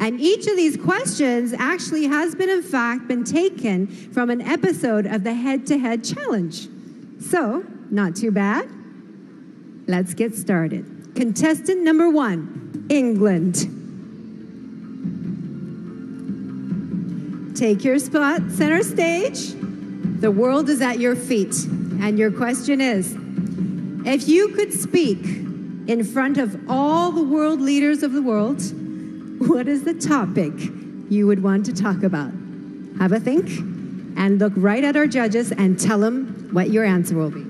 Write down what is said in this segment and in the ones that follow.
And each of these questions actually has been, in fact, been taken from an episode of the Head-to-Head Challenge. So, not too bad. Let's get started. Contestant number 1, England. Take your spot, center stage. The world is at your feet. And your question is, if you could speak in front of all the world leaders of the world, what is the topic you would want to talk about? Have a think and look right at our judges and tell them what your answer will be.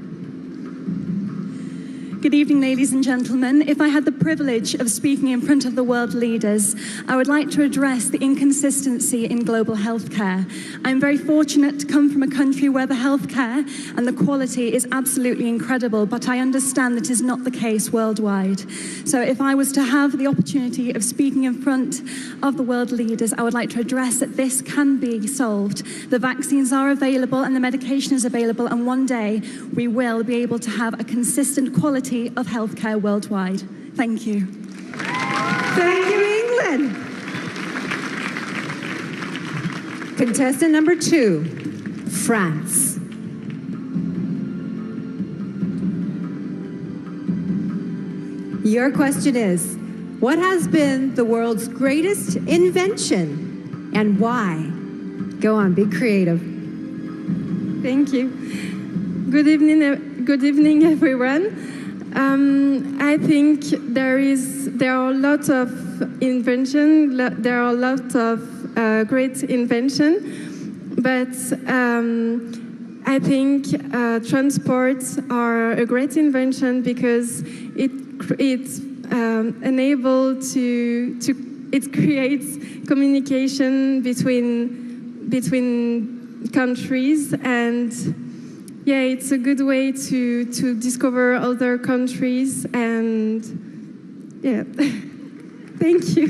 Good evening, ladies and gentlemen. If I had the privilege of speaking in front of the world leaders, I would like to address the inconsistency in global healthcare. I'm very fortunate to come from a country where the healthcare and the quality is absolutely incredible, but I understand that is not the case worldwide. So if I was to have the opportunity of speaking in front of the world leaders, I would like to address that this can be solved. The vaccines are available and the medication is available, and one day we will be able to have a consistent quality of healthcare worldwide. Thank you. Thank you, England. Contestant number 2, France. Your question is, what has been the world's greatest invention and why? Go on, be creative. Thank you. Good evening, everyone. I think there are a lot of invention. There are a lot of great invention, but I think transports are a great invention because it creates communication between countries, and yeah, it's a good way to discover other countries, and yeah, thank you.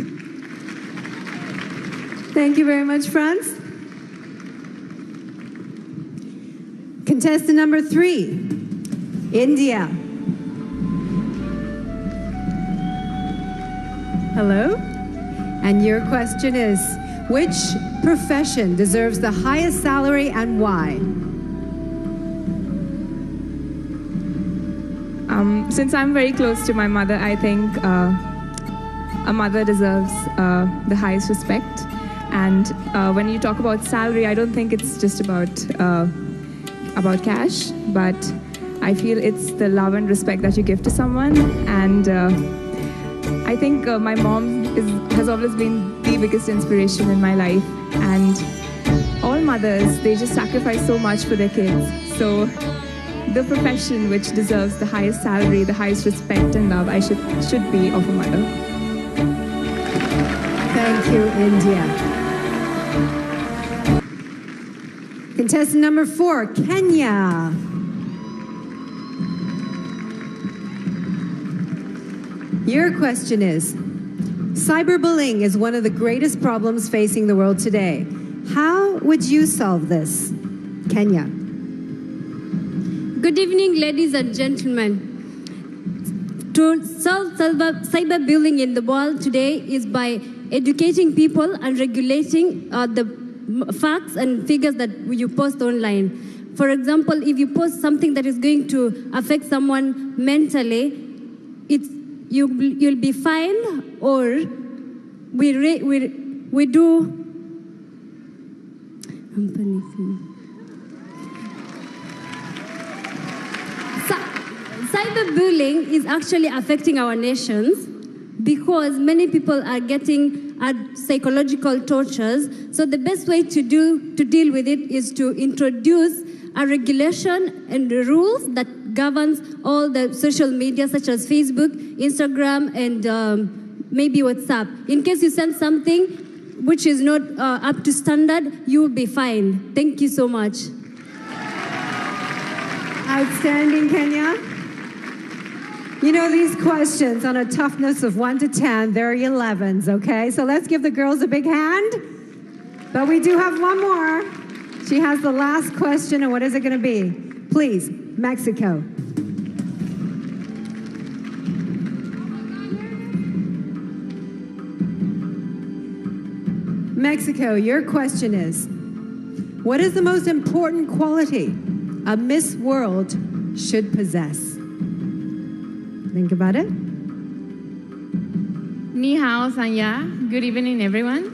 Thank you very much, France. Contestant number 3, India. Hello. And your question is, which profession deserves the highest salary and why? Since I'm very close to my mother, I think a mother deserves the highest respect. And when you talk about salary, I don't think it's just about cash, but I feel it's the love and respect that you give to someone. And I think my mom has always been the biggest inspiration in my life. And all mothers, they just sacrifice so much for their kids. So the profession which deserves the highest salary, the highest respect and love, should be of a mother. Thank you, India. Contestant number 4, Kenya. Your question is, cyberbullying is one of the greatest problems facing the world today. How would you solve this? Kenya. Good evening, ladies and gentlemen. To solve cyberbullying in the world today is by educating people and regulating the facts and figures that you post online. For example, if you post something that is going to affect someone mentally, you'll be fined, or we do. I'm panicking. Cyberbullying is actually affecting our nations because many people are getting psychological tortures. So the best way to deal with it is to introduce a regulation and rules that governs all the social media such as Facebook, Instagram, and maybe WhatsApp. In case you send something which is not up to standard, you will be fined. Thank you so much. Outstanding, Kenya. You know, these questions on a toughness of 1 to 10, they're 11s, okay? So let's give the girls a big hand. But we do have one more. She has the last question, and what is it going to be? Please, Mexico. Mexico, your question is, what is the most important quality a Miss World should possess? Think about it. Ni hao, Sanya. Good evening, everyone.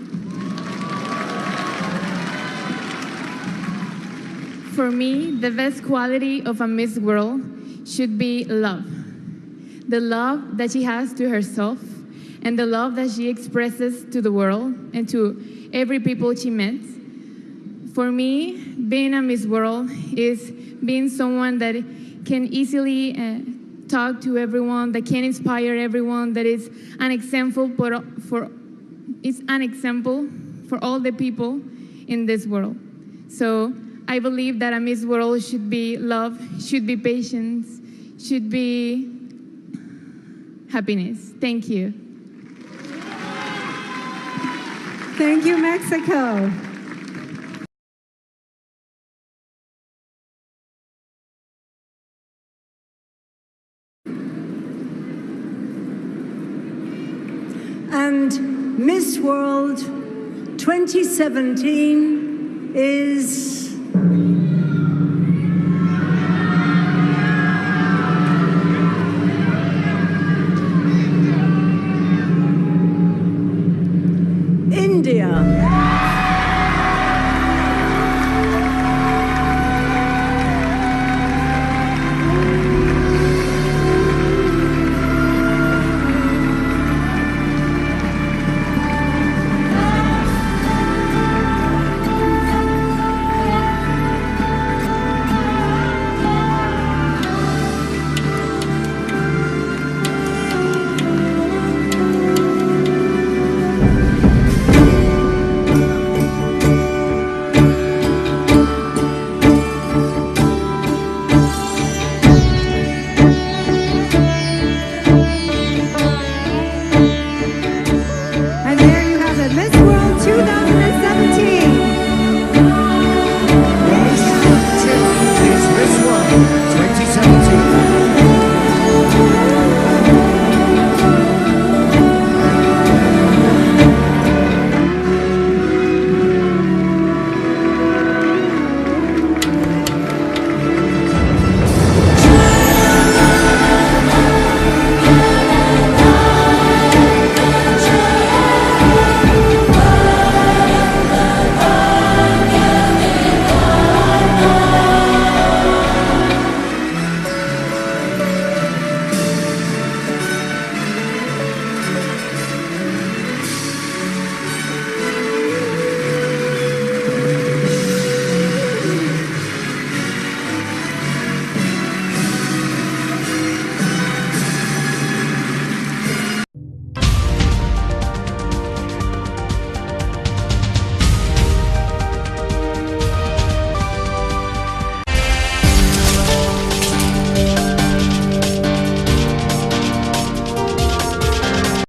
For me, the best quality of a Miss World should be love. The love that she has to herself and the love that she expresses to the world and to every people she met. For me, being a Miss World is being someone that can easily talk to everyone, that can inspire everyone, that is an example for all the people in this world. So I believe that a Miss World should be love, should be patience, should be happiness. Thank you. Thank you, Mexico. And Miss World 2017 is